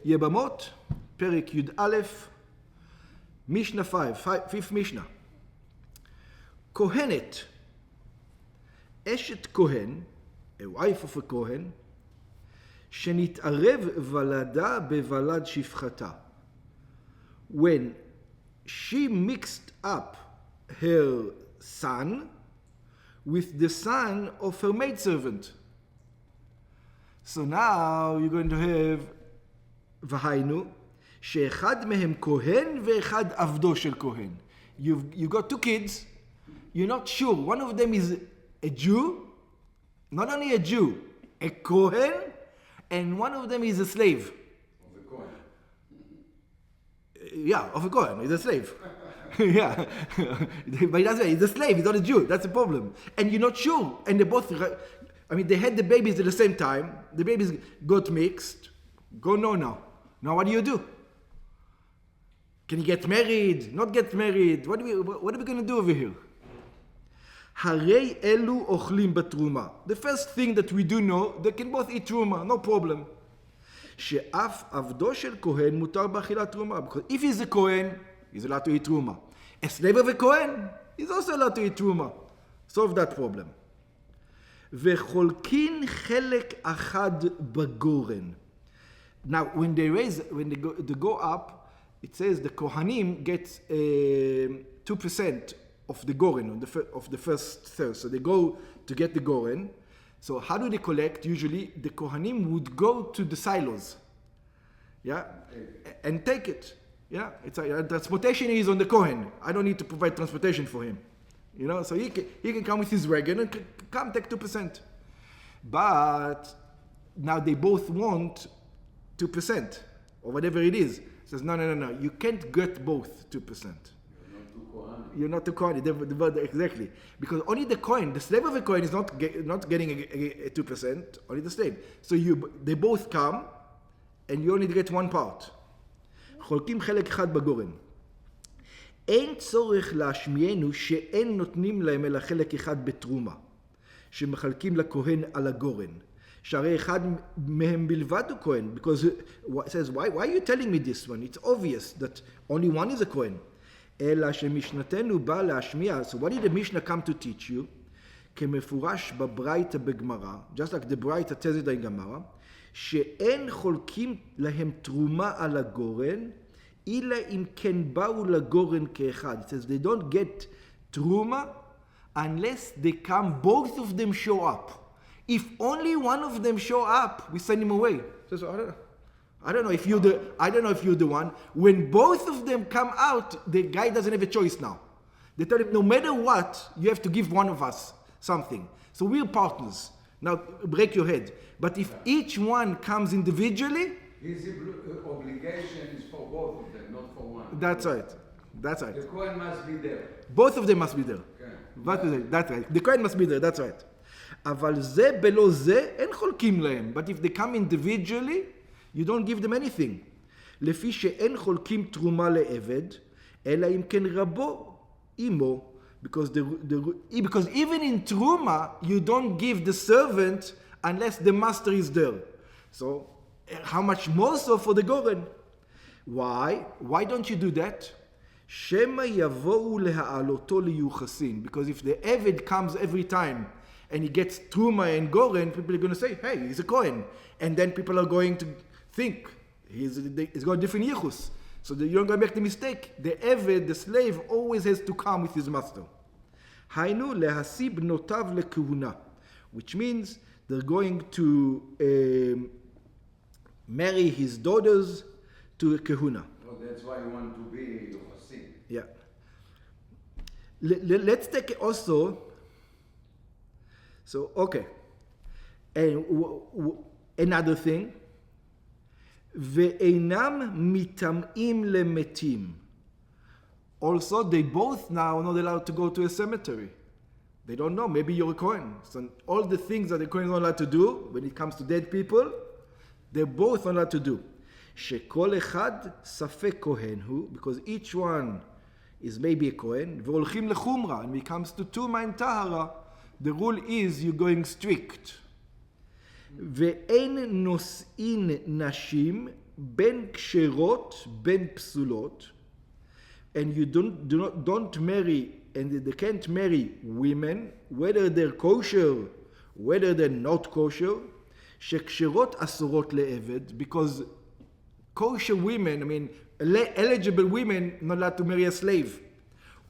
יבמות, פרק י"א, משנה 5th משנה. כהנת, אשת כהן, a wife of a כהן, שנתערב ולדה בוולד שפחתה. When she mixed up her son with the son of her maidservant. So now you're going to have והיינו, שאחד מהם כהן ואחד עבדו של כהן. You've got two kids, you're not sure. One of them is a Jew, not only a Jew, a Kohen, and one of them is a slave. Of the Kohen. Yeah, of a Kohen, he's a slave. Yeah, but that's right, he's a slave, he's not a Jew, that's the problem. And you're not sure, and they both, I mean, they had the babies at the same time, the babies got mixed, go no now. Now what do? Can you get married? Not get married? What are we going to do over here? הרי אלו אוכלים בתרומה. The first thing that we do know, they can both eat תרומה, no problem. שאף עבדו של כהן מותר באכילת תרומה. Because if he's a Kohen, he's allowed to eat תרומה. A slave of a Kohen, he's also allowed to eat תרומה. Solve that problem. וחולקין חלק אחד בגורן. Now, when they go up, it says the Kohanim get 2% of the Goren, of the first third. So they go to get the Goren. So how do they collect? Usually, the Kohanim would go to the silos, yeah, and take it. Yeah, it's transportation is on the Kohen. I don't need to provide transportation for him. You know, so he can come with his wagon and come take 2%. But now they both want 2%, or whatever it is. It says, no, you can't get both 2%. You're not too Kohen. Exactly. Because only the Kohen, the slave of a Kohen is not getting a 2%, only the slave. So they both come, and you only get one part. חולקים חלק אחד בגורן. אין צורך להשמיענו שאין נותנים להם אלא חלק אחד בתרומה, שמחלקים לכהן על הגורן. שהרי אחד מהם בלבד הוא כהן, because it says, why are you telling me this one? It's obvious that only one is a כהן. אלא שמשנתנו בא להשמיע, so what did the Mishnah come to teach you? כמפורש בברייתא בגמרא, just like the ברייתא tells it in גמרא, שאין חולקים להם תרומה על הגורן, אלא אם כן באו לגורן כאחד. It says they don't get תרומה unless they come, both of them show up. If only one of them show up, we send him away. So I don't know if you're the one. When both of them come out, the guy doesn't have a choice now. They tell him, no matter what, you have to give one of us something. So we're partners. Now break your head. But if each one comes individually, his obligation is for both of them, not for one. That's right. The Kohen must be there. Both of them must be there. Okay. That's right. The Kohen must be there. That's right. אבל זה בלא זה אין חולקים להם. But if they come individually, you don't give them anything. לפי שאין חולקים תרומה לעבד, אלא אם כן רבו עמו. Because even in Truma, you don't give the servant unless the master is there. So, how much more so for the Goren? Why? Why don't you do that? שמא יבואו להעלותו ליוחסין. Because if the Eved comes every time and he gets Truma and Goren, people are going to say, hey, he's a Kohen. And then people are going to think he's got different yichus. So you're not going to make the mistake. The Eved, the slave, always has to come with his master. היינו להשיא בנותיו לכהונה, which means they're going to marry his daughters to a kahuna. Well, that's why you want to be Yochasim. Yeah. Let's take also. So, okay. And another thing. ואינם מטמאים למתים. Also, they both now are not allowed to go to a cemetery. They don't know. Maybe you're a Kohen. So all the things that the Kohen is not allowed to do when it comes to dead people, they're both not allowed to do. שכל אחד ספק כהן הוא, because each one is maybe a Kohen, והולכים לחומרה, and when it comes to Tuma and Tahara, the rule is you're going strict. ואין נושאין נשים בין כשרות, בין פסולות, and you don't marry, and they can't marry women, whether they're kosher, whether they're not kosher, שכשרות אסורות לעבד, because kosher women, I mean, eligible women, not allowed to marry a slave.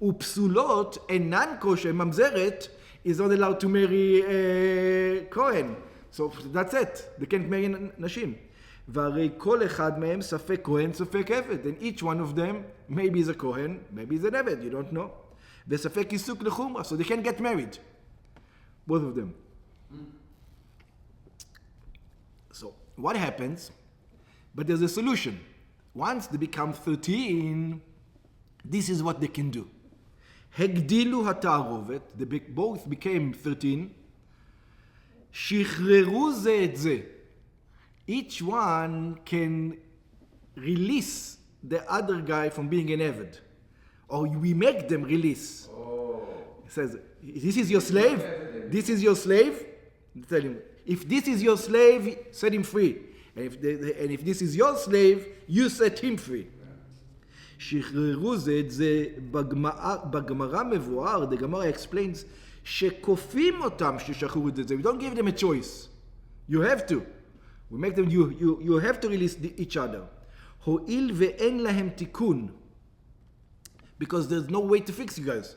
ופסולות, and non-kosher, ממזרת, is not allowed to marry a Kohen. So that's it. They can't marry Nashim. והרי כל אחד מהם ספק כהן, ספק עבד. And each one of them, maybe is a Kohen, maybe is an עבד, you don't know. וספק עיסוק לחומרה, so they can't get married. Both of them. So what happens? But there's a solution. Once they become 13, this is what they can do. הגדילו התערובת, they both became 13, שחררו זה את זה. Each one can release the other guy from being an Eved. Or we make them release. It says, this is your slave, this is your slave. Tell him, if this is your slave, set him free. And if this is your slave, you set him free. שחררו זה את זה, בגמרא מבואר, the Gemara explains, שכופים אותם ששחררו את זה. We don't give them a choice. You have to. We make them, you have to release each other. הואיל ואין להם תיקון. Because there's no way to fix you guys.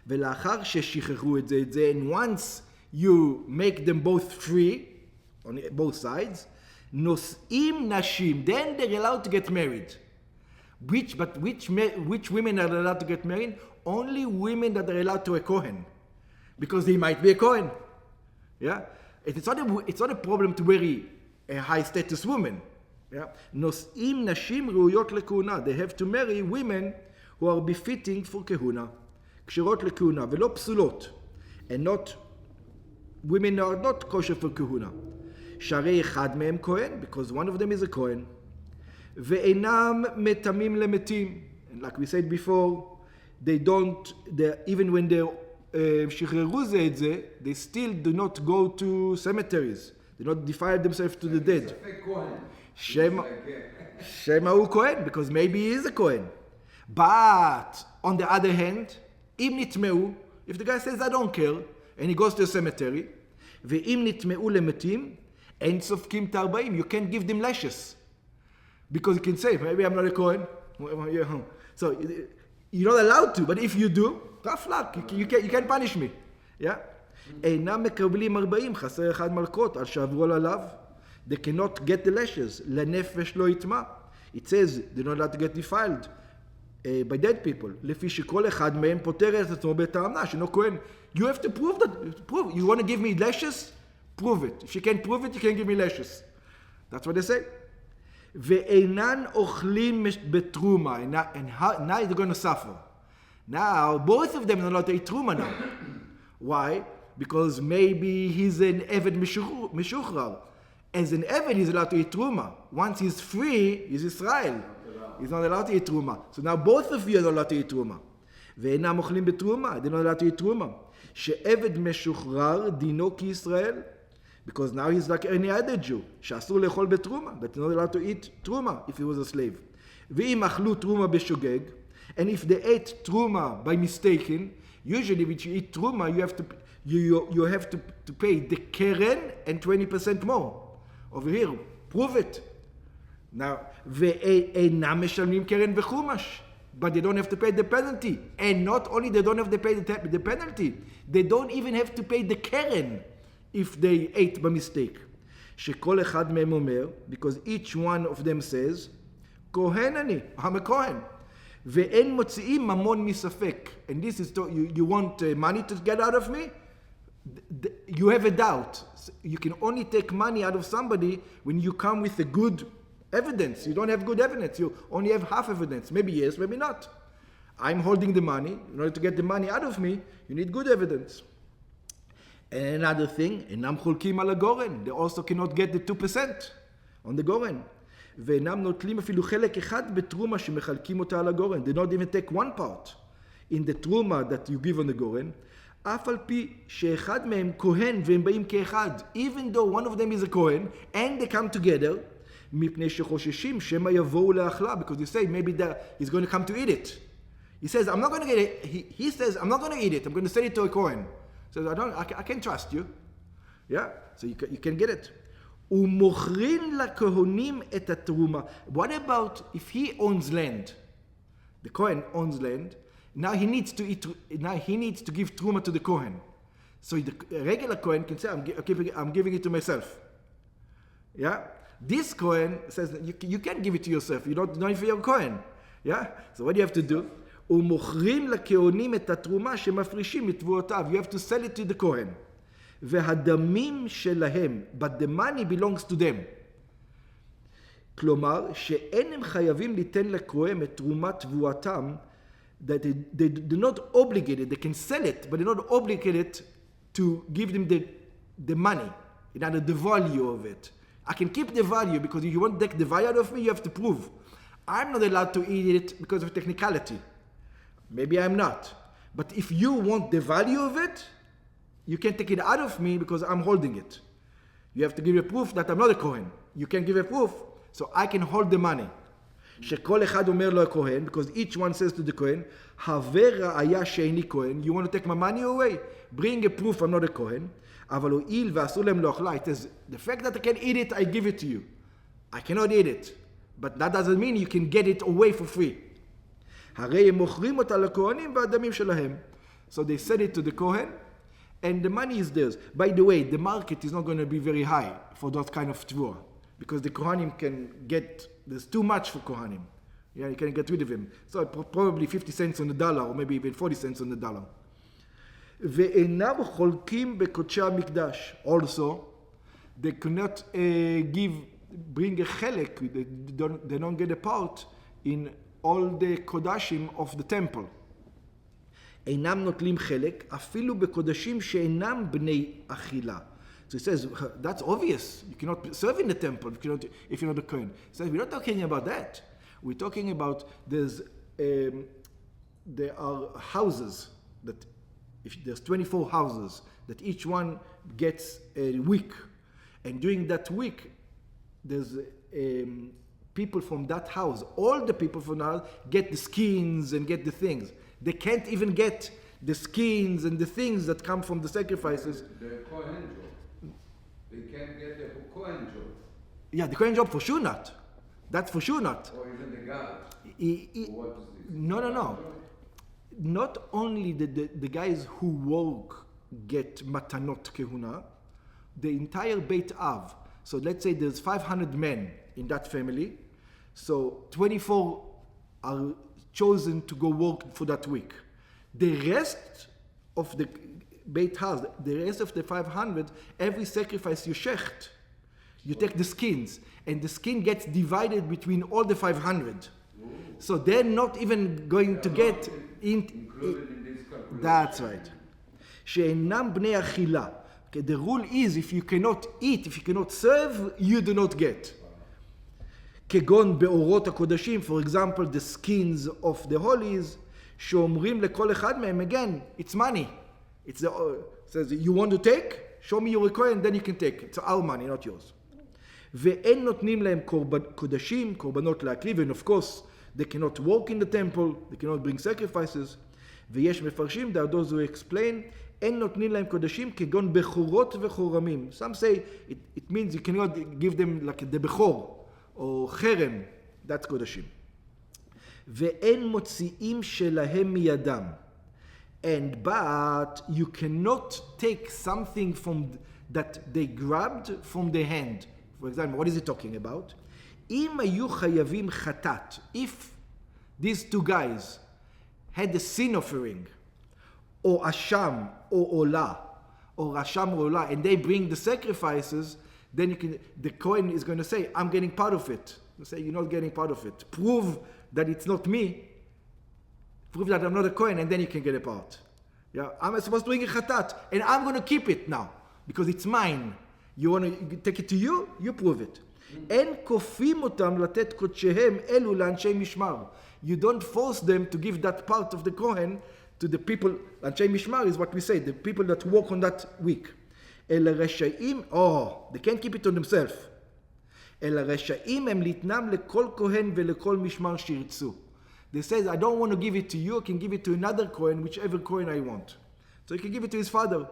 ולאחר ששחררו את זה, and once you make them both free, on both sides, נושאים נשים, then they're allowed to get married. Which women are allowed to get married? Only women that are allowed to a Kohen. Because they might be a Kohen. Yeah? It's not a problem to marry a high status woman. Yeah? נושאים נשים ראויות לכהונה. They have to marry women who are befitting for כהונה. כשרות לכהונה, ולא פסולות. And not, women are not kosher for כהונה. שהרי אחד מהם כהן, because one of them is a Kohen. ואינם מטמאים למתים. And like we said before, even when they שחררו זה את זה, they still do not go to cemeteries. They not defile themselves to the dead. Shema הוא כהן, because maybe he is a Kohen. But on the other hand, אם נטמאו, if the guy says I don't care, and he goes to a cemetery, ואם נטמאו למתים, אין סופקים את 40, you can't give them lashes. Because you can say, maybe I'm not a Kohen. So you're not allowed to, but if you do, tough luck, you can't punish me. Yeah? אינם מקבלים 40, חסר אחד מלכות, על שעברו עליו. They cannot get the lashes. לנפש לא יטמא. It says, they're not allowed to get defiled by dead people. לפי שכל אחד מהם פותר את עצמו בטענה, שאינו כהן. You have to prove that. Prove. You want to give me lashes? Prove it. If you can't prove it, you can't give me lashes. That's what they say. ואינן אוכלים בתרומה. And now they're going to suffer. Now, both of them are not allowed to eat truma now. Why? Because maybe he's an Eved Meshuchrar. As an Eved, he's allowed to eat truma. Once he's free, he's Israel. He's not allowed to eat truma. So now both of you are not allowed to eat truma. ואינם אוכלים בתרומה. They're not allowed to eat truma. שעבד משוחרר דינו כישראל. Because now he's like any other Jew. שאסור לאכול בתרומה. But they're not allowed to eat truma if he was a slave. ואם אכלו תרומה בשוגג, and if they ate truma by mistaken, usually when you eat truma, you have to pay the keren and 20% more. Over here, prove it. Now, ואינם משלמים קרן וחומש, but they don't have to pay the penalty. And not only they don't have to pay the penalty, they don't even have to pay the keren if they ate by mistake. שכל אחד מהם אומר, because each one of them says, כהן אני, I'm a Kohen. ואין מוציאים ממון מספק. And this is, you want money to get out of me? You have a doubt. You can only take money out of somebody when you come with a good evidence. You don't have good evidence. You only have half evidence. Maybe yes, maybe not. I'm holding the money. In order to get the money out of me, you need good evidence. And another thing, אינם חולקים על הגורן. They also cannot get the 2% on the גורן. ואינם נוטלים אפילו חלק אחד בתרומה שמחלקים אותה על הגורן. They don't even take one part in the truma that you give on the גורן. אף על פי שאחד מהם כהן והם באים כאחד. Even though one of them is a כהן, and they come together, מפני שחוששים שמא יבואו לאכלה, because you say maybe he's going to come to eat it. He says, I'm not going to get it. He says, I'm not going to eat it. I'm going to sell it to a Kohen. So I can't trust you. Yeah, so you can get it. ומוכרין לכהנים את התרומה. What about if he owns land? The Kohen owns land. Now he needs to give truma to the Kohen. So the regular Kohen can say, I'm giving it to myself. Yeah? This Kohen says, you can't give it to yourself. You don't know if you're a Kohen. Yeah? So what do you have to do? ומוכרים לכהנים את התרומה שמפרישים מתבואותיו. You have to sell it to the Kohen. והדמים שלהם, but the money belongs to them. כלומר, שאין הם חייבים ליתן לכהן את תרומת תבואתם, that they're not obligated, they can sell it, but they're not obligated to give them the money, in other the value of it. I can keep the value, because if you want to take the value out of me, you have to prove. I'm not allowed to eat it because of technicality. Maybe I'm not. But if you want the value of it, you can't take it out of me because I'm holding it. You have to give a proof that I'm not a Kohen. You can give a proof, so I can hold the money. שכל אחד אומר לו הכהן, because each one says to the Kohen, הווה ראיה שאיני כהן, you want to take my money away? Bring a proof I'm not a Kohen. אבל הואיל ואסור להם לאכלה, it says, the fact that I can eat it, I give it to you. I cannot eat it. But that doesn't mean you can get it away for free. הרי הם מוכרים אותה לכהנים והדמים שלהם. So they sell it to the Kohen, and the money is theirs. By the way, the market is not going to be very high for that kind of tvua, because the Kohanim can get, there's too much for Kohanim. Yeah, you can get rid of him. So probably 50 cents on the dollar, or maybe even 40 cents on the dollar. ואינם חולקים בקודשי המקדש. Also, they cannot bring a חלק, they don't get a part in all the kodashim of the temple. אינם נוטלים חלק, אפילו בקודשים שאינם בני אכילה. So he says, that's obvious. You cannot serve in the temple if you're not a Kohen. He says, we're not talking about that. We're talking about there are houses that, if there's 24 houses, that each one gets a week. And during that week, there's people from that house, all the people from that house get the skins and get the things. They can't even get the skins and the things that come from the sacrifices. The Kohen job. They can't get the Kohen job. Yeah, the Kohen job for sure not. That's for sure not. Or even the God. What is this? No. Not only the guys who work get matanot kehuna, the entire Beit Av. So let's say there's 500 men in that family. So 24 are chosen to go work for that week. The rest of the Beit House, the rest of the 500, every sacrifice you shecht, you take the skins, and the skin gets divided between all the 500. So they're not even going to get included in this calculation. That's right. שאינם בני אכילה. Okay, the rule is if you cannot eat, if you cannot serve, you do not get. כגון באורות הקודשים, for example, the skins of the holies, שאומרים לכל אחד מהם, again, it's money. It says, you want to take? Show me your coin, then you can take. It's our money, not yours. ואין נותנים להם קודשים, קורבנות להקריב, and of course, they cannot walk in the temple, they cannot bring sacrifices. ויש מפרשים, there are those who explain, אין נותנים להם קודשים כגון בכורות וחורמים. Some say it means you cannot give them like the בכור, או חרם, that's קודשים. ואין מוציאים שלהם מידם. But you cannot take something from that they grabbed from their hand. For example, what is he talking about? אם היו חייבים חטאת, if these two guys had a sin offering, or asham, or olah, or asham or olah, and they bring the sacrifices, then the Kohen is going to say, I'm getting part of it. You say, you're not getting part of it. Prove that it's not me. Prove that I'm not a Kohen, and then you can get a part. Yeah, I'm supposed to bring a chatat, and I'm going to keep it now, because it's mine. You want to take it to you? You prove it. אין כופים אותם לתת קודשיהם אלו לאנשי משמר. You don't force them to give that part of the Kohen to the people. אנשי משמר is what we say, the people that work on that week. אלא רשעים, they can't keep it to themselves. אלא רשאים הם לתנם לכל כהן ולכל משמר שירצו. They says, I don't want to give it to you, I can give it to another Kohen, whichever Kohen I want. So he can give it to his father.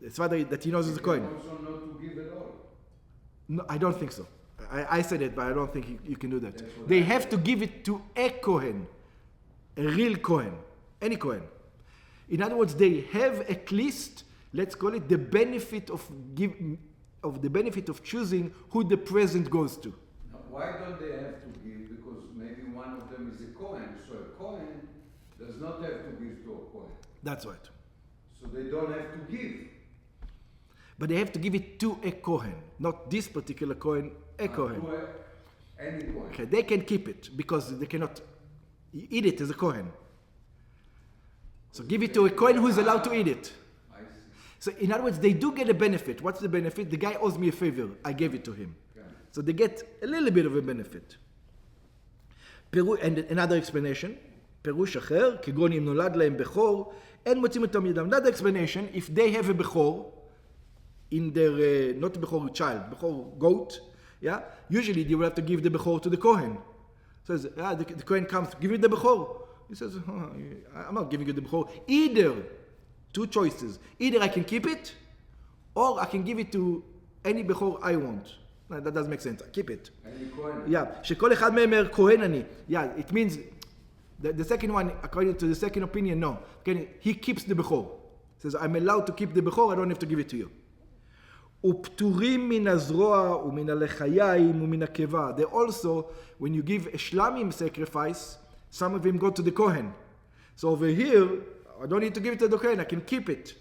His father that he knows is a Kohen. Also not to give at all. No, I don't think so. I said it, but I don't think you can do that. They have to give it to a Kohen, a real Kohen, any Kohen. In other words, they have at least, let's call it, the benefit of choosing who the present goes to. Now, why don't they have to give? Because maybe one of them is a Kohen, so a Kohen does not have to give to a Kohen. That's right. So they don't have to give. But they have to give it to a Kohen, not this particular Kohen, a Kohen. Any Kohen. Okay, they can keep it because they cannot eat it as a Kohen. So give it to a Kohen who is allowed to eat it. I see. So in other words, they do get a benefit. What's the benefit? The guy owes me a favor. I gave it to him. Okay. So they get a little bit of a benefit. And another explanation, פירוש אחר, כגון אם נולד להם בכור, אין מוצאים אותם ידם. Another explanation, if they have a בכור, in their, not בכור child, בכור goat, yeah, usually they will have to give the בכור to the Kohen. Says, the Kohen comes, give me the בכור. He says, I'm not giving you the בכור. Either, two choices, either I can keep it, or I can give it to any בכור I want. No, that doesn't make sense. Keep it. Any Kohen. Yeah, שכל אחד מהם אומר כהן אני. Yeah, it means, the second one, according to the second opinion, no. Okay, he keeps the בכור. Says, I'm allowed to keep the בכור, I don't have to give it to you. ופטורים מן הזרוע ומן הלחיים ומן הקיבה. They also, when you give a shlamim sacrifice, some of them go to the Kohen. So over here, I don't need to give it to the Kohen, I can keep it.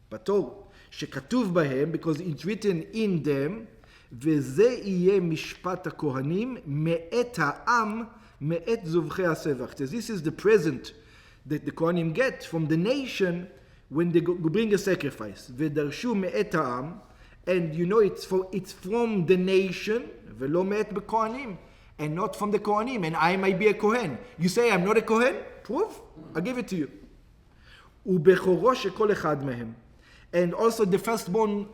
פטור, שכתוב בהם, because it's written in them, וזה יהיה משפט הכהנים מאת העם, מאת זובחי הסבח. So this is the present that the Kohanim get from the nation when they go bring a sacrifice. ודרשו מאת העם, and you know it's from the nation, ולא מאת בכהנים, and not from the Kohanim, and I might be a Kohen. You say I'm not a Kohen? Proof? I'll give it to you. ובכורו שכל אחד מהם. And also the firstborn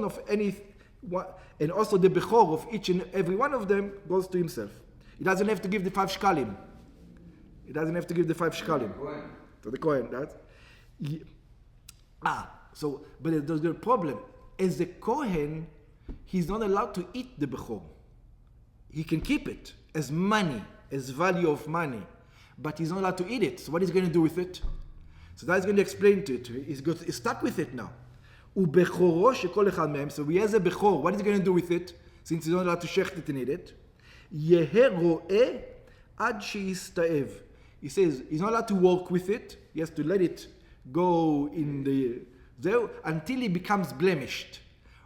of any, and also the bechor of each and every one of them goes to himself. He doesn't have to give the 5 shkalim. He doesn't have to give the 5 shkalim. To the Kohen. So, but there's a problem. As the Kohen, he's not allowed to eat the bechor. He can keep it as money, as value of money, but he's not allowed to eat it. So what is he going to do with it? So that's going to explain to it. He's stuck with it now. ובכורו שכל אחד מהם, so he has a בכור, what is he going to do with it? Since he's not allowed to shecht it and eat it. יהא רואה עד שיסתאב. He says he's not allowed to work with it. He has to let it go in the there until he becomes blemished.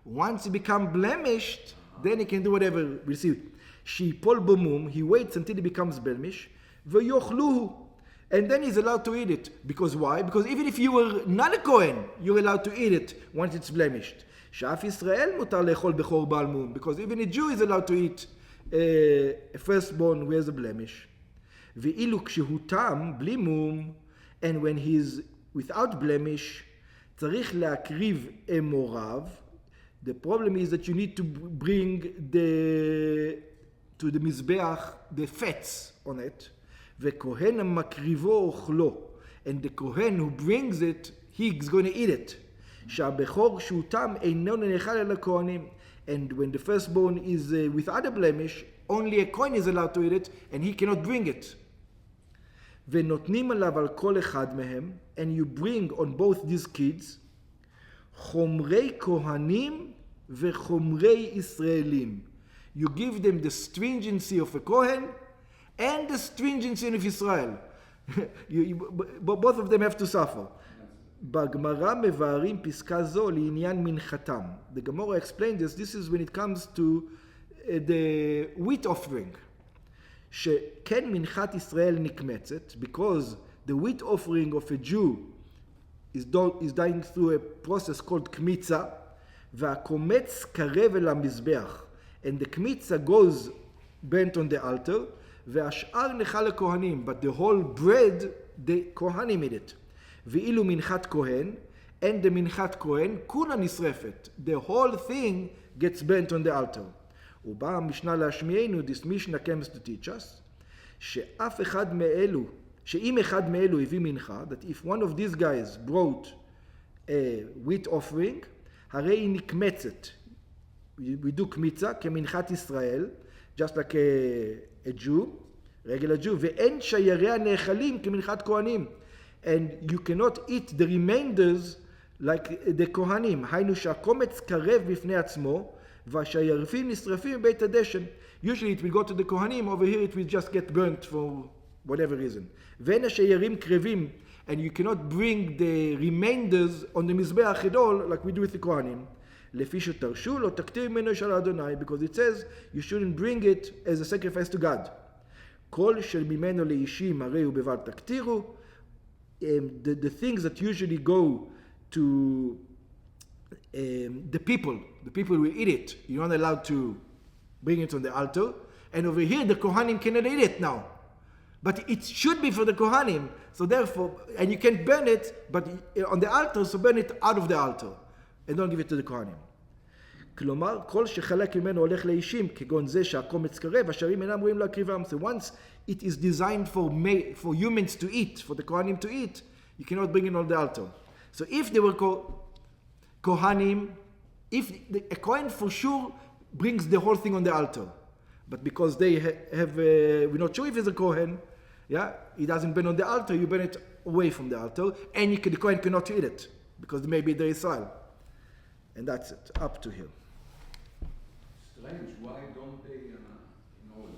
Once he becomes blemished, then he can do whatever. We see. שיפול במום, he waits until he becomes blemished. ויאכלוהו. And then he's allowed to eat it. Because why? Because even if you were not a Kohen, you're allowed to eat it once it's blemished. שאף ישראל מותר לאכול בכור בעל מום. Because even a Jew is allowed to eat a firstborn who has a blemish. ואילו כשהוא תם, בלי מום, and when he's without blemish, צריך להקריב אמוריו. The problem is that you need to bring to the מזבח the fats on it. וכהן המקריבו אוכלו, and the Kohen who brings it, he's going to eat it. שהבכור שהוא תם אינו נאכל אל הכהנים, and when the firstborn is without a blemish, only a Kohen is allowed to eat it, and he cannot bring it. ונותנים עליו על כל אחד מהם, and you bring on both these kids, חומרי כהנים וחומרי ישראלים. You give them the stringency of a Kohen, and the stringency of Israel. Both of them have to suffer. בגמרא מבארים פסקה זו לעניין מנחתם. The Gemara explained this is when it comes to the wheat offering. שכן מנחת ישראל נקמצת, because the wheat offering of a Jew is dying through a process called kmitza, והקומץ קרב אל המזבח, and the kmitza goes bent on the altar, והשאר נאכל לכהנים, but the whole bread, the kohanim eat it. ואילו מנחת כהן, and the minchat kohen, kula nisrefet. The whole thing gets burnt on the altar. ובא המשנה להשמיענו, this Mishnah comes to teach us, שאם אחד מאלו הביא מנחה, that if one of these guys brought a wheat offering, הרי היא נקמצת. We do קמיצה כמנחת ישראל, just like a Jew, רגל הג'ו, ואין שייריה נאכלים כמנחת כהנים. And you cannot eat the remainders like the כהנים. היינו שהקומץ קרב בפני עצמו, והשיירפים נשרפים בבית הדשן. Usually it will go to the כהנים, over here it will just get burnt for whatever reason. ואין השיירים קרבים, and you cannot bring the remainders on the מזבח הגדול, like we do with the כהנים. לפי שתרשו לא תקטיר ממנו של אדוני, because it says you shouldn't bring it as a sacrifice to God. כל של ממנו לאישים הרי הוא בבד תקטירו. The things that usually go to the people will eat it. You're not allowed to bring it on the altar. And over here the Kohanim cannot eat it now. But it should be for the Kohanim. So therefore, and you can burn it, but on the altar, so burn it out of the altar. And don't give it to the Kohanim. כלומר, כל שחלק ממנו הולך לאישים, כגון זה שהקומץ קרב, השרים אינם ראויים להקריבם. So once it is designed for humans to eat, for the Kohanim to eat, you cannot bring it on the altar. So if they were Kohanim, a Kohen for sure brings the whole thing on the altar. But because they have, we're not sure if it's a Kohen, yeah, it doesn't burn on the altar, you burn it away from the altar, and the Kohen cannot eat it, because maybe they're Israel. And that's it, up to here. Strange, why don't they,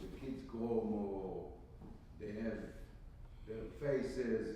the kids grow more, they have their faces,